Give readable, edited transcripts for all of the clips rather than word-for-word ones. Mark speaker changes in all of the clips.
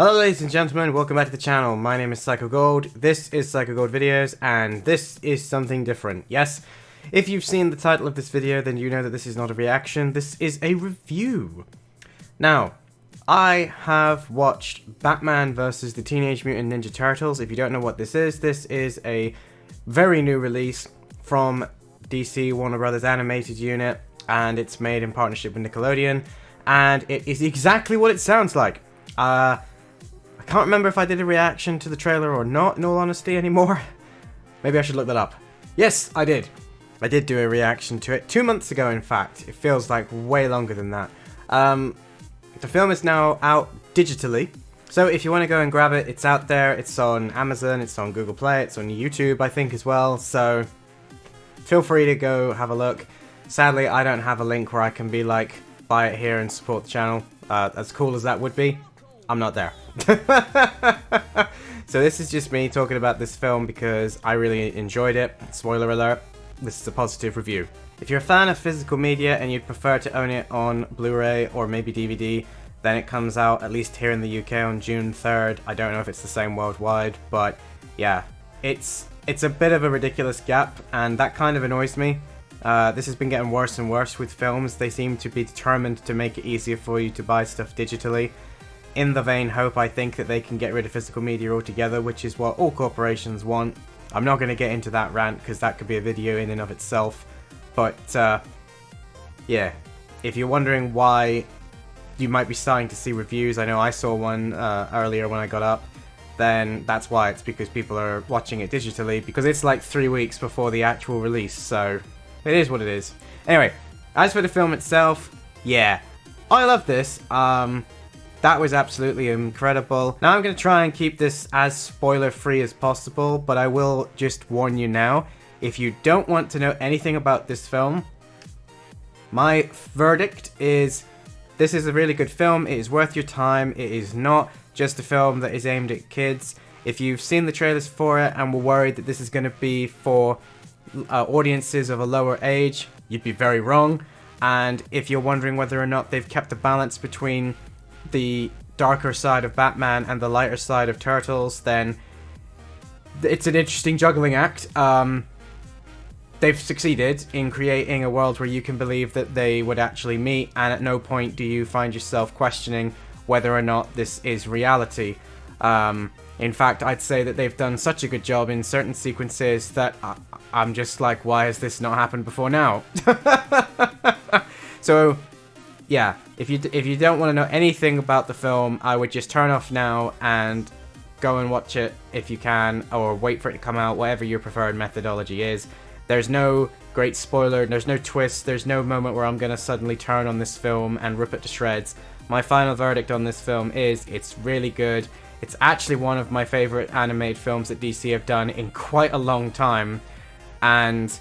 Speaker 1: Hello ladies and gentlemen, welcome back to the channel. My name is Psychogold, this is Psychogold Videos, and this is something different. Yes, if you've seen the title of this video, then you know that this is not a reaction, this is a review. Now, I have watched Batman vs. the Teenage Mutant Ninja Turtles. If you don't know what this is a very new release from DC Warner Brothers animated unit, and it's made in partnership with Nickelodeon, and it is exactly what it sounds like. I can't remember if I did a reaction to the trailer or not, in all honesty, anymore. Maybe I should look that up. Yes, I did. I did do a reaction to it 2 months ago, in fact. It feels like way longer than that. The film is now out digitally, so if you want to go and grab it, it's out there. It's on Amazon, it's on Google Play, it's on YouTube, I think, as well, so feel free to go have a look. Sadly, I don't have a link where I can be like, buy it here and support the channel. As cool as that would be, I'm not there. So this is just me talking about this film because I really enjoyed it. Spoiler alert, this is a positive review. If you're a fan of physical media and you'd prefer to own it on Blu-ray or maybe DVD, then it comes out, at least here in the UK, on June 3rd. I don't know if it's the same worldwide, but yeah, it's a bit of a ridiculous gap, and that kind of annoys me. This has been getting worse and worse with films. They seem to be determined to make it easier for you to buy stuff digitally. In the vain hope, I think, that they can get rid of physical media altogether, which is what all corporations want. I'm not going to get into that rant because that could be a video in and of itself. But, yeah, if you're wondering why you might be starting to see reviews, I know I saw one earlier when I got up, then that's why. It's because people are watching it digitally, because it's like 3 weeks before the actual release, so it is what it is. Anyway, as for the film itself, yeah, I love this. That was absolutely incredible. Now I'm going to try and keep this as spoiler-free as possible, but I will just warn you now, if you don't want to know anything about this film, my verdict is, this is a really good film, it is worth your time, it is not just a film that is aimed at kids. If you've seen the trailers for it and were worried that this is going to be for audiences of a lower age, you'd be very wrong. And if you're wondering whether or not they've kept a balance between the darker side of Batman and the lighter side of Turtles, then it's an interesting juggling act. They've succeeded in creating a world where you can believe that they would actually meet, and at no point do you find yourself questioning whether or not this is reality. In fact, I'd say that they've done such a good job in certain sequences that I'm just like, why has this not happened before now? So, yeah, if you don't want to know anything about the film, I would just turn off now and go and watch it if you can, or wait for it to come out, whatever your preferred methodology is. There's no great spoiler, there's no twist, there's no moment where I'm going to suddenly turn on this film and rip it to shreds. My final verdict on this film is, it's really good. It's actually one of my favorite animated films that DC have done in quite a long time, and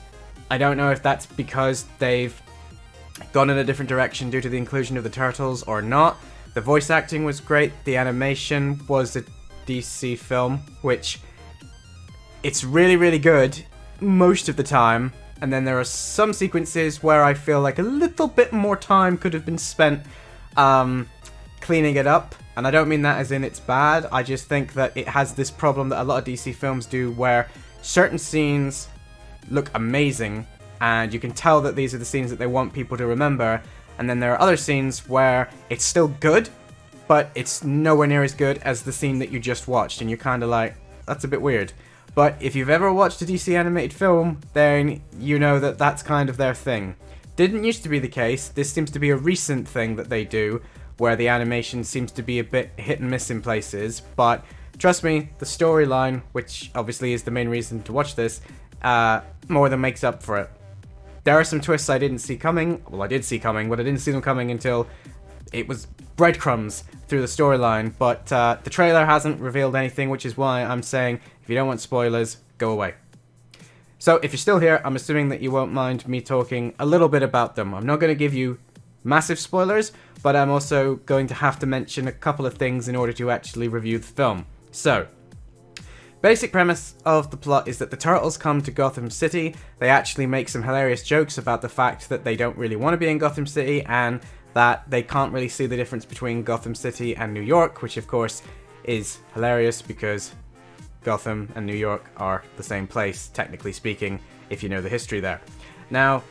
Speaker 1: I don't know if that's because they've gone in a different direction due to the inclusion of the Turtles or not. The voice acting was great, the animation was a DC film, which it's really, really good most of the time, and then there are some sequences where I feel like a little bit more time could have been spent cleaning it up, and I don't mean that as in it's bad. I just think that it has this problem that a lot of DC films do, where certain scenes look amazing and you can tell that these are the scenes that they want people to remember, and then there are other scenes where it's still good, but it's nowhere near as good as the scene that you just watched, and you're kind of like, that's a bit weird. But if you've ever watched a DC animated film, then you know that that's kind of their thing. Didn't used to be the case. This seems to be a recent thing that they do, where the animation seems to be a bit hit and miss in places, but trust me, the storyline, which obviously is the main reason to watch this, more than makes up for it. There are some twists I didn't see coming. Well, I did see coming, but I didn't see them coming until it was breadcrumbs through the storyline. But the trailer hasn't revealed anything, which is why I'm saying, if you don't want spoilers, go away. So if you're still here, I'm assuming that you won't mind me talking a little bit about them. I'm not going to give you massive spoilers, but I'm also going to have to mention a couple of things in order to actually review the film. So, basic premise of the plot is that the Turtles come to Gotham City. They actually make some hilarious jokes about the fact that they don't really want to be in Gotham City, and that they can't really see the difference between Gotham City and New York, which of course is hilarious because Gotham and New York are the same place, technically speaking, if you know the history there. Now,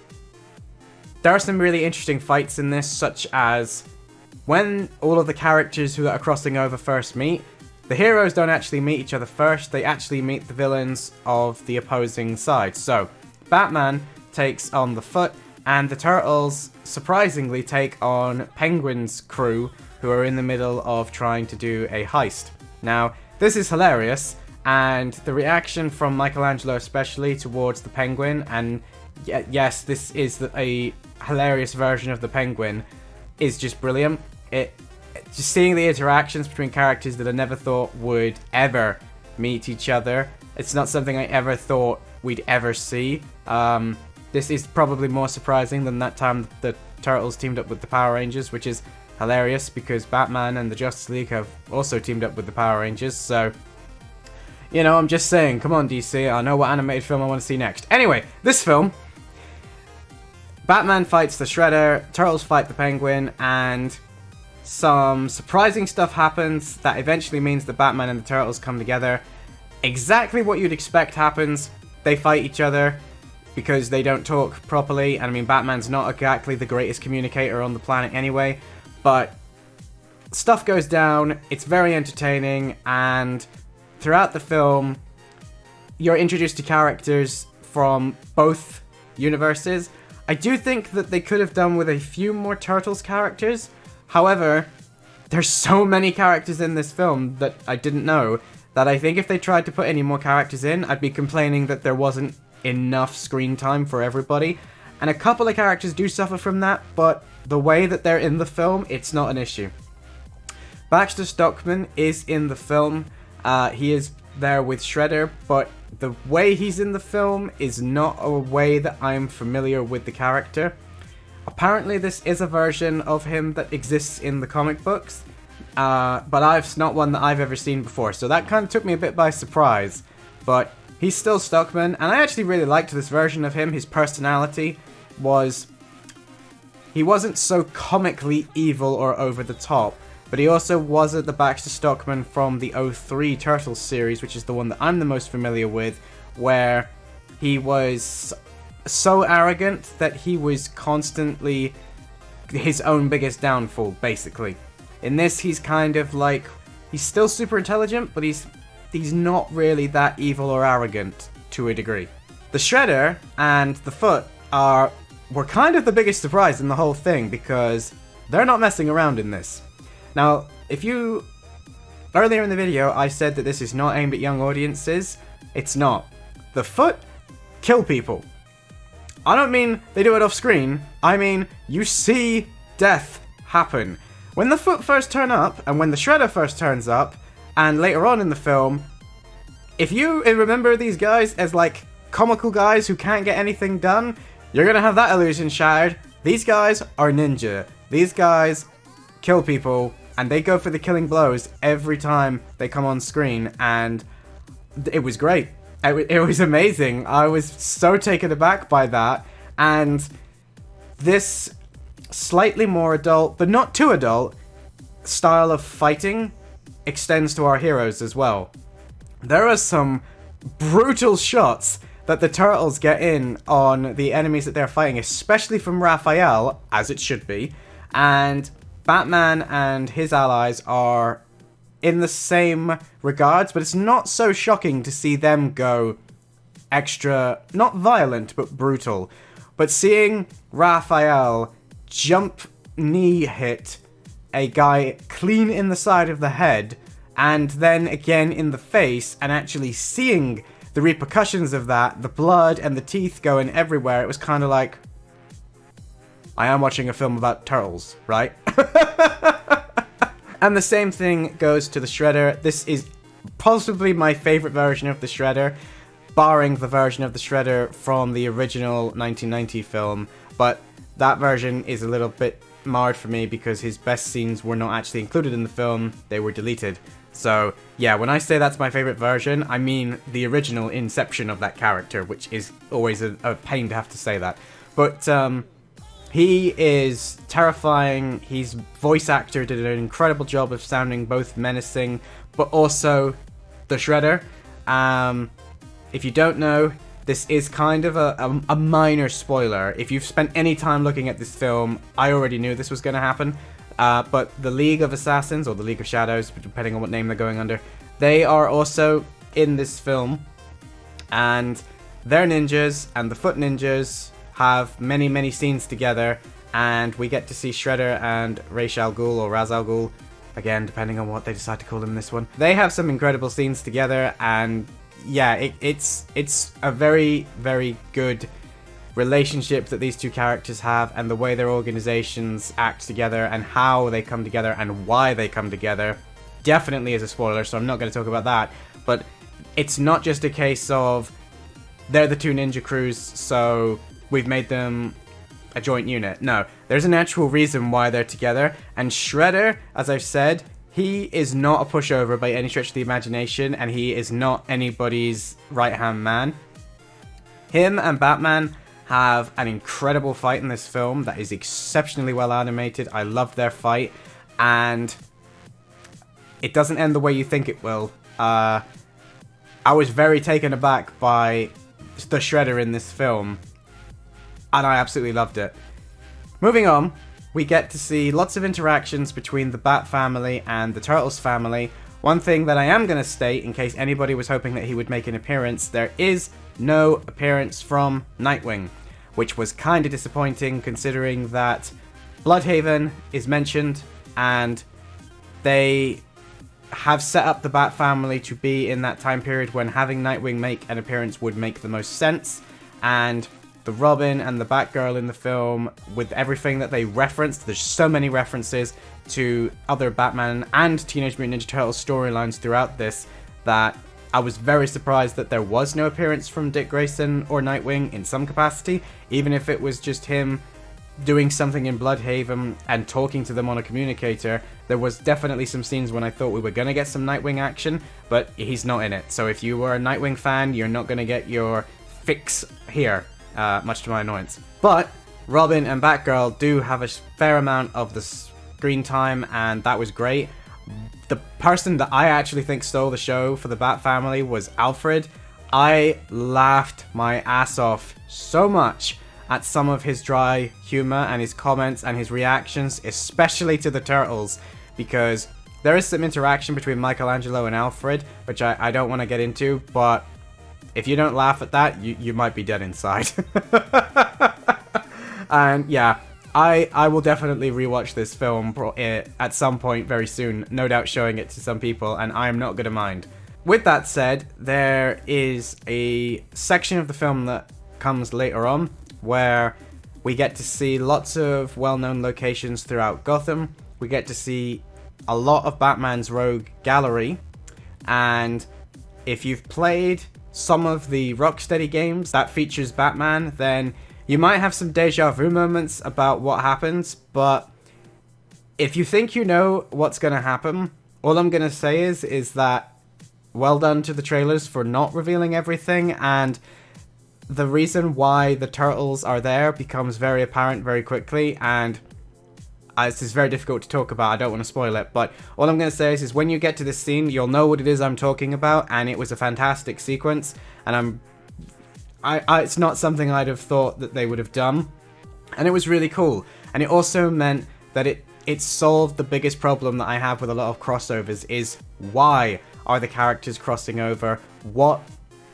Speaker 1: there are some really interesting fights in this, such as when all of the characters who are crossing over first meet, the heroes don't actually meet each other first, they actually meet the villains of the opposing side. So, Batman takes on the Foot, and the Turtles, surprisingly, take on Penguin's crew, who are in the middle of trying to do a heist. Now, this is hilarious, and the reaction from Michelangelo especially towards the Penguin, and yes, this is a hilarious version of the Penguin, is just brilliant. Just seeing the interactions between characters that I never thought would ever meet each other. It's not something I ever thought we'd ever see. This is probably more surprising than that time the Turtles teamed up with the Power Rangers, which is hilarious because Batman and the Justice League have also teamed up with the Power Rangers, so... You know, I'm just saying, come on DC, I know what animated film I want to see next. Anyway, this film... Batman fights the Shredder, Turtles fight the Penguin, and some surprising stuff happens that eventually means that Batman and the Turtles come together. Exactly what you'd expect happens. They fight each other because they don't talk properly, and I mean, Batman's not exactly the greatest communicator on the planet anyway, but stuff goes down, it's very entertaining, and throughout the film, you're introduced to characters from both universes. I do think that they could have done with a few more Turtles characters. However, there's so many characters in this film that I didn't know that I think if they tried to put any more characters in, I'd be complaining that there wasn't enough screen time for everybody. And a couple of characters do suffer from that, but the way that they're in the film, it's not an issue. Baxter Stockman is in the film. He is there with Shredder, but the way he's in the film is not a way that I'm familiar with the character. Apparently this is a version of him that exists in the comic books, but it's not one that I've ever seen before, so that kind of took me a bit by surprise. But he's still Stockman, and I actually really liked this version of him. His personality was... He wasn't so comically evil or over the top, but he also wasn't the Baxter Stockman from the 03 Turtles series, which is the one that I'm the most familiar with, where he was so arrogant that he was constantly his own biggest downfall, basically. In this, he's kind of like... He's still super intelligent, but he's not really that evil or arrogant to a degree. The Shredder and the Foot were kind of the biggest surprise in the whole thing, because they're not messing around in this. Now, earlier in the video, I said that this is not aimed at young audiences. It's not. The Foot kill people. I don't mean they do it off screen. I mean, you see death happen. When the Foot first turn up, and when the Shredder first turns up, and later on in the film, if you remember these guys as like comical guys who can't get anything done, you're gonna have that illusion shattered. These guys are ninja. These guys kill people, and they go for the killing blows every time they come on screen, and it was great. It was amazing. I was so taken aback by that, and this slightly more adult, but not too adult, style of fighting extends to our heroes as well. There are some brutal shots that the Turtles get in on the enemies that they're fighting, especially from Raphael, as it should be, and Batman and his allies are in the same regards, but it's not so shocking to see them go extra, not violent, but brutal. But seeing Raphael jump knee hit a guy clean in the side of the head, and then again in the face, and actually seeing the repercussions of that, the blood and the teeth going everywhere, it was kind of like, I am watching a film about turtles, right? And the same thing goes to the Shredder. This is possibly my favorite version of the Shredder, barring the version of the Shredder from the original 1990 film, but that version is a little bit marred for me because his best scenes were not actually included in the film, they were deleted. So yeah, when I say that's my favorite version, I mean the original inception of that character, which is always a pain to have to say that. But He is terrifying. His voice actor did an incredible job of sounding both menacing, but also the Shredder. If you don't know, this is kind of a minor spoiler. If you've spent any time looking at this film, I already knew this was going to happen. But the League of Assassins, or the League of Shadows, depending on what name they're going under, they are also in this film. And they're ninjas, and the Foot Ninjas have many, many scenes together. And we get to see Shredder and Ra's al Ghul, or Ra's al Ghul, again, depending on what they decide to call him in this one. They have some incredible scenes together, and yeah, it's a very, very good relationship that these two characters have, and the way their organizations act together, and how they come together, and why they come together. Definitely is a spoiler, so I'm not going to talk about that. But it's not just a case of they're the two ninja crews, so we've made them a joint unit. No, there's an actual reason why they're together, and Shredder, as I've said, he is not a pushover by any stretch of the imagination, and he is not anybody's right-hand man. Him and Batman have an incredible fight in this film that is exceptionally well animated. I love their fight, and it doesn't end the way you think it will. I was very taken aback by the Shredder in this film, and I absolutely loved it. Moving on, we get to see lots of interactions between the Bat family and the Turtles family. One thing that I am going to state, in case anybody was hoping that he would make an appearance, there is no appearance from Nightwing, which was kind of disappointing considering that Bloodhaven is mentioned, and they have set up the Bat family to be in that time period when having Nightwing make an appearance would make the most sense, and the Robin and the Batgirl in the film, with everything that they referenced, there's so many references to other Batman and Teenage Mutant Ninja Turtles storylines throughout this that I was very surprised that there was no appearance from Dick Grayson or Nightwing in some capacity, even if it was just him doing something in Bloodhaven and talking to them on a communicator. There was definitely some scenes when I thought we were going to get some Nightwing action, but he's not in it. So if you were a Nightwing fan, you're not going to get your fix here. Much to my annoyance. But Robin and Batgirl do have a fair amount of the screen time, and that was great. The person that I actually think stole the show for the Bat family was Alfred. I laughed my ass off so much at some of his dry humor and his comments and his reactions, especially to the Turtles, because there is some interaction between Michelangelo and Alfred, which I don't want to get into, but if you don't laugh at that, you might be dead inside. And yeah, I will definitely rewatch this film at some point very soon, no doubt showing it to some people, and I am not going to mind. With that said, there is a section of the film that comes later on where we get to see lots of well-known locations throughout Gotham. We get to see a lot of Batman's rogue gallery, and if you've played some of the Rocksteady games that features Batman, then you might have some deja vu moments about what happens, but if you think you know what's going to happen, all I'm going to say is that well done to the trailers for not revealing everything, and the reason why the Turtles are there becomes very apparent very quickly, and this is very difficult to talk about, I don't want to spoil it, but all I'm going to say is when you get to this scene, you'll know what it is I'm talking about, and it was a fantastic sequence, and it's not something I'd have thought that they would have done, and it was really cool, and it also meant that it solved the biggest problem that I have with a lot of crossovers, is why are the characters crossing over? What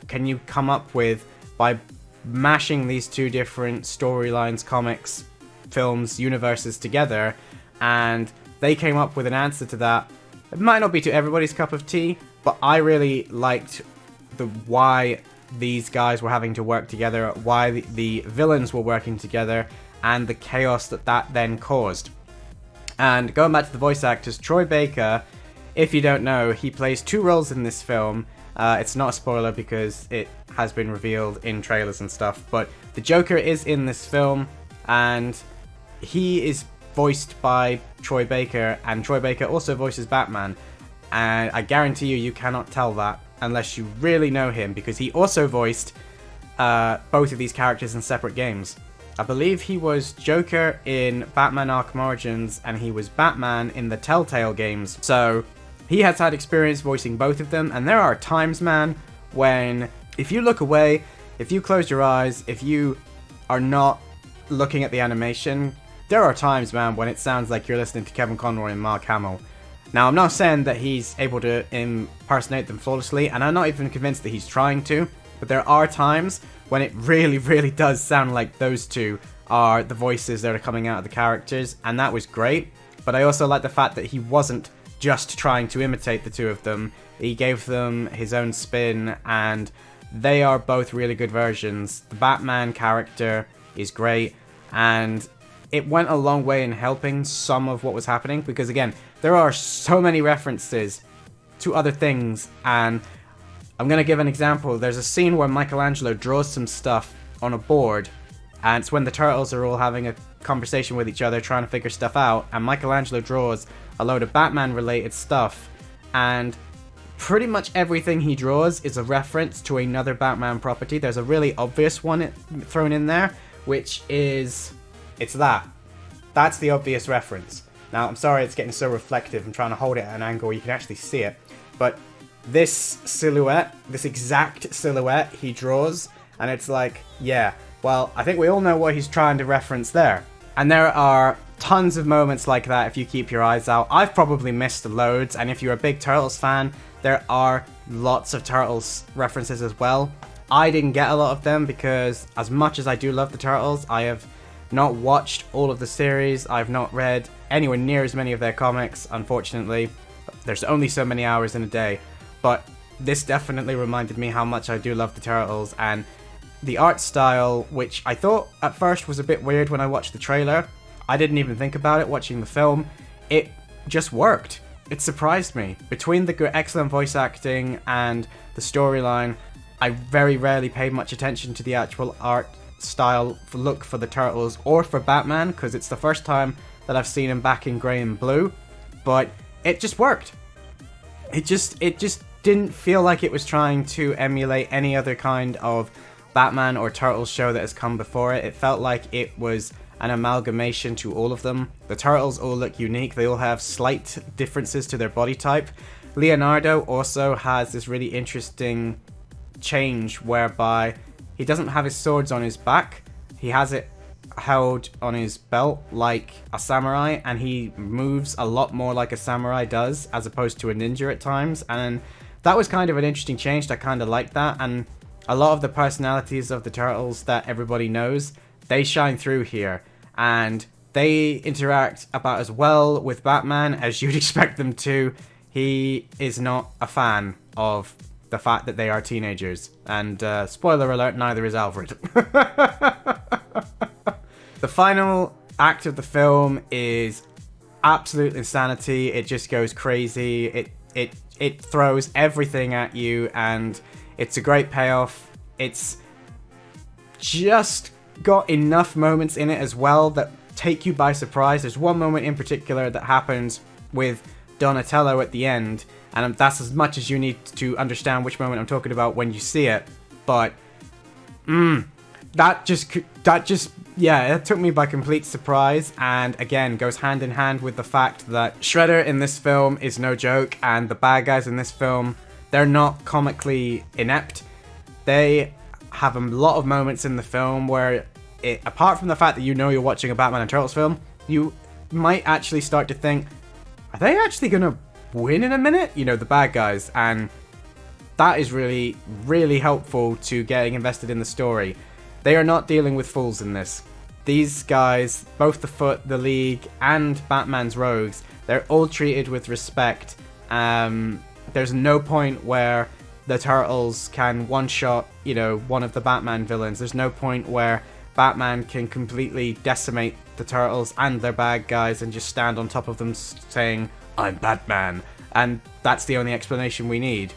Speaker 1: can you come up with by mashing these two different storylines, comics, films, universes together? And they came up with an answer to that. It might not be to everybody's cup of tea, but I really liked why these guys were having to work together, why the villains were working together, and the chaos that then caused. And going back to the voice actors, Troy Baker, if you don't know, he plays two roles in this film. It's not a spoiler because it has been revealed in trailers and stuff, but the Joker is in this film, and he is voiced by Troy Baker, and Troy Baker also voices Batman, and I guarantee you cannot tell that unless you really know him, because he also voiced both of these characters in separate games. I believe he was Joker in Batman Arkham Origins, and he was Batman in the Telltale games. So he has had experience voicing both of them, and there are times, man, when if you look away, if you close your eyes, if you are not looking at the animation, there are times, man, when it sounds like you're listening to Kevin Conroy and Mark Hamill. Now, I'm not saying that he's able to impersonate them flawlessly, and I'm not even convinced that he's trying to, but there are times when it really, really does sound like those two are the voices that are coming out of the characters, and that was great. But I also like the fact that he wasn't just trying to imitate the two of them. He gave them his own spin, and they are both really good versions. The Batman character is great, and it went a long way in helping some of what was happening, because again, there are so many references to other things, and I'm going to give an example. There's a scene where Michelangelo draws some stuff on a board, and it's when the turtles are all having a conversation with each other trying to figure stuff out, and Michelangelo draws a load of Batman related stuff, and pretty much everything he draws is a reference to another Batman property. There's a really obvious one thrown in there, which is, it's that. That's the obvious reference. Now, I'm sorry it's getting so reflective. I'm trying to hold it at an angle where you can actually see it, but this silhouette, this exact silhouette he draws, and it's like, yeah, well, I think we all know what he's trying to reference there. And there are tons of moments like that if you keep your eyes out. I've probably missed loads, and if you're a big Turtles fan, there are lots of Turtles references as well. I didn't get a lot of them because as much as I do love the Turtles, I have not watched all of the series. I've not read anywhere near as many of their comics, unfortunately. There's only so many hours in a day. But this definitely reminded me how much I do love the Turtles, and the art style, which I thought at first was a bit weird when I watched the trailer. I didn't even think about it watching the film. It just worked. It surprised me. Between the excellent voice acting and the storyline, I very rarely paid much attention to the actual art style look for the Turtles or for Batman, because it's the first time that I've seen him back in grey and blue, but it just worked. It just didn't feel like it was trying to emulate any other kind of Batman or Turtles show that has come before it. It felt like it was an amalgamation to all of them. The Turtles all look unique. They all have slight differences to their body type. Leonardo also has this really interesting change whereby he doesn't have his swords on his back. He has it held on his belt like a samurai, and he moves a lot more like a samurai does as opposed to a ninja at times, and that was kind of an interesting change. I kind of like that, and a lot of the personalities of the Turtles that everybody knows, they shine through here, and they interact about as well with Batman as you'd expect them to. He is not a fan of the fact that they are teenagers, and spoiler alert, neither is Alfred. The final act of the film is absolute insanity. It just goes crazy. It throws everything at you, and it's a great payoff. It's just got enough moments in it as well that take you by surprise. There's one moment in particular that happens with Donatello at the end, and that's as much as you need to understand which moment I'm talking about when you see it. But that just yeah, it took me by complete surprise, and again goes hand in hand with the fact that Shredder in this film is no joke, and the bad guys in this film, they're not comically inept. They have a lot of moments in the film where, apart from the fact that you know you're watching a Batman and Turtles film, you might actually start to think, are they actually gonna win in a minute? You know, the bad guys, and that is really, really helpful to getting invested in the story. They are not dealing with fools in this. These guys, both the Foot, the League, and Batman's rogues, they're all treated with respect. There's no point where the Turtles can one-shot, you know, one of the Batman villains. There's no point where Batman can completely decimate the Turtles and their bad guys and just stand on top of them saying, "I'm Batman." And that's the only explanation we need.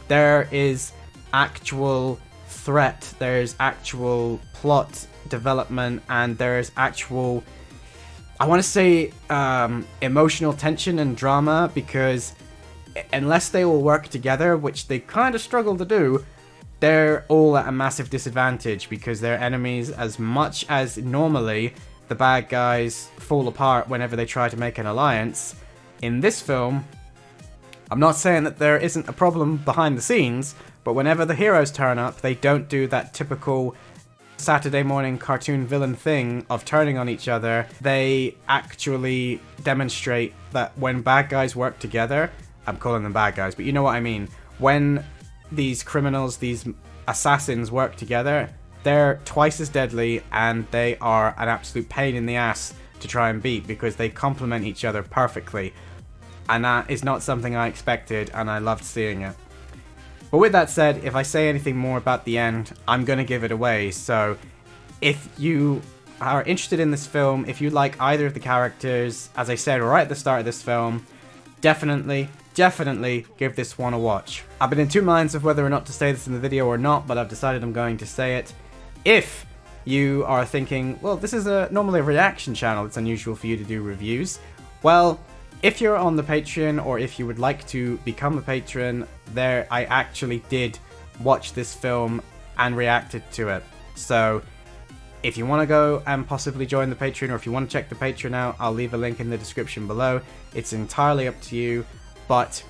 Speaker 1: There is actual threat, there's actual plot development, and there's actual, I want to say, emotional tension and drama, because unless they all work together, which they kind of struggle to do, they're all at a massive disadvantage because they're enemies. As much as normally the bad guys fall apart whenever they try to make an alliance, in this film, I'm not saying that there isn't a problem behind the scenes, but whenever the heroes turn up, they don't do that typical Saturday morning cartoon villain thing of turning on each other. They actually demonstrate that when bad guys work together, I'm calling them bad guys, but you know what I mean. When these criminals, these assassins work together, they're twice as deadly and they are an absolute pain in the ass to try and beat because they complement each other perfectly. And that is not something I expected, and I loved seeing it. But with that said, if I say anything more about the end, I'm going to give it away. So if you are interested in this film, if you like either of the characters, as I said right at the start of this film, definitely give this one a watch. I've been in two minds of whether or not to say this in the video or not, but I've decided I'm going to say it. If you are thinking, well, this is normally a reaction channel, it's unusual for you to do reviews, well, if you're on the Patreon, or if you would like to become a patron, there I actually did watch this film and reacted to it. So if you want to go and possibly join the Patreon, or if you want to check the Patreon out, I'll leave a link in the description below. It's entirely up to you, but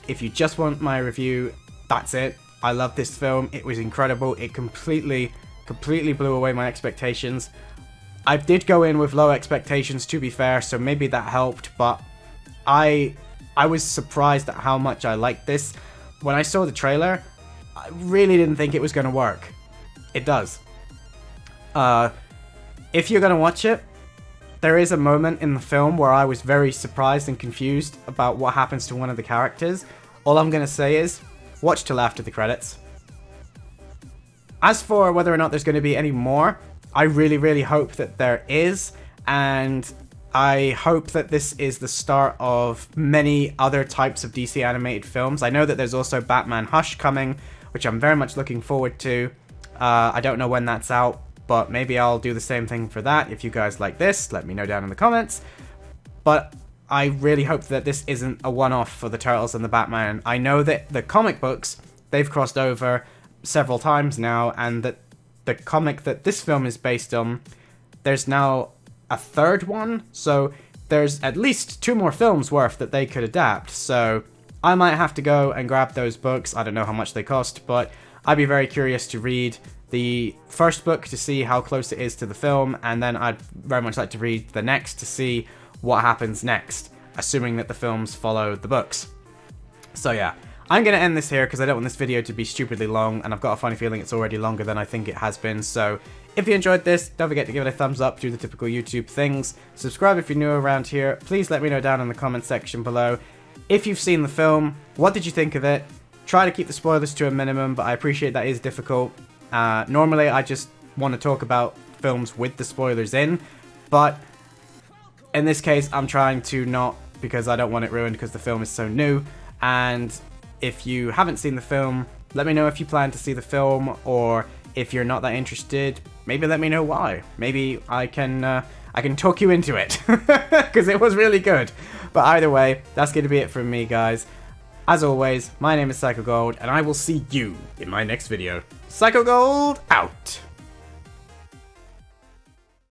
Speaker 1: if you just want my review, that's it. I love this film. It was incredible. It completely blew away my expectations. I did go in with low expectations, to be fair, so maybe that helped, but I was surprised at how much I liked this. When I saw the trailer, I really didn't think it was going to work. It does. If you're going to watch it, there is a moment in the film where I was very surprised and confused about what happens to one of the characters. All I'm going to say is, watch till after the credits. As for whether or not there's going to be any more, I really hope that there is, and I hope that this is the start of many other types of DC animated films. I know that there's also Batman Hush coming, which I'm very much looking forward to. I don't know when that's out, but maybe I'll do the same thing for that. If you guys like this, let me know down in the comments. But I really hope that this isn't a one-off for the Turtles and the Batman. I know that the comic books, they've crossed over several times now, and that the comic that this film is based on, there's now a third one, so there's at least 2 more films worth that they could adapt. So I might have to go and grab those books. I don't know how much they cost, but I'd be very curious to read the first book to see how close it is to the film, and then I'd very much like to read the next to see what happens next, assuming that the films follow the books. So yeah, I'm going to end this here because I don't want this video to be stupidly long, and I've got a funny feeling it's already longer than I think it has been. So if you enjoyed this, don't forget to give it a thumbs up, do the typical YouTube things, subscribe if you're new around here, please let me know down in the comment section below. If you've seen the film, what did you think of it? Try to keep the spoilers to a minimum, but I appreciate that is difficult. Normally I just want to talk about films with the spoilers in, but in this case I'm trying to not, because I don't want it ruined because the film is so new. And if you haven't seen the film, let me know if you plan to see the film, or if you're not that interested, maybe let me know why. Maybe I can talk you into it, because it was really good. But either way, that's going to be it from me, guys. As always, my name is Psychogold, and I will see you in my next video. Psychogold out!